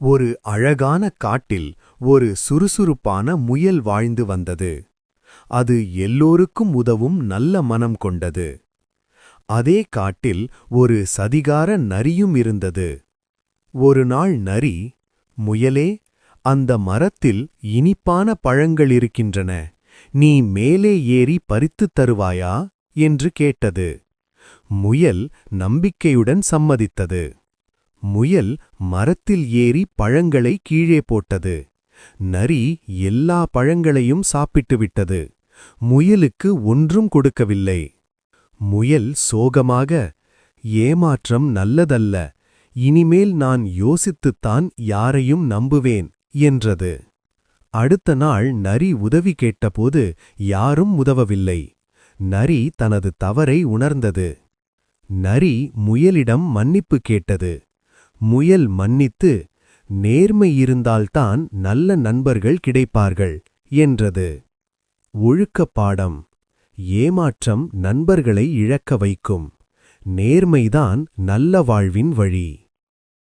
ஒரு அழகான காட்டில் ஒரு சுறுசுறுப்பான முயல் வாழ்ந்து வந்தது. அது எல்லோருக்கும் உதவும் நல்ல மனம் கொண்டது. அதே காட்டில் ஒரு சதிகார நரியும் இருந்தது. ஒரு நாள் நரி, முயலே, அந்த மரத்தில் இனிப்பான பழங்கள் இருக்கின்றன, நீ மேலே ஏறி பறித்துத் தருவாயா என்று கேட்டது. முயல் நம்பிக்கையுடன் சம்மதித்தது. முயல் மரத்தில் ஏறி பழங்களை கீழே போட்டது. நரி எல்லா பழங்களையும் சாப்பிட்டுவிட்டது. முயலுக்கு ஒன்றும் கொடுக்கவில்லை. முயல் சோகமாக, ஏமாற்றம் நல்லதல்ல, இனிமேல் நான் யோசித்துத்தான் யாரையும் நம்புவேன் என்றது. அடுத்த நாள் நரி உதவி கேட்டபோது யாரும் உதவவில்லை. நரி தனது தவறை உணர்ந்தது. நரி முயலிடம் மன்னிப்பு கேட்டது. முயல் மன்னித்து, நேர்மை இருந்தால்தான் நல்ல நண்பர்கள் கிடைப்பார்கள் என்றது. ஒழுக்கப் பாடம்: ஏமாற்றம் நண்பர்களை இழக்க வைக்கும். நேர்மைதான் நல்ல வாழ்வின் வழி.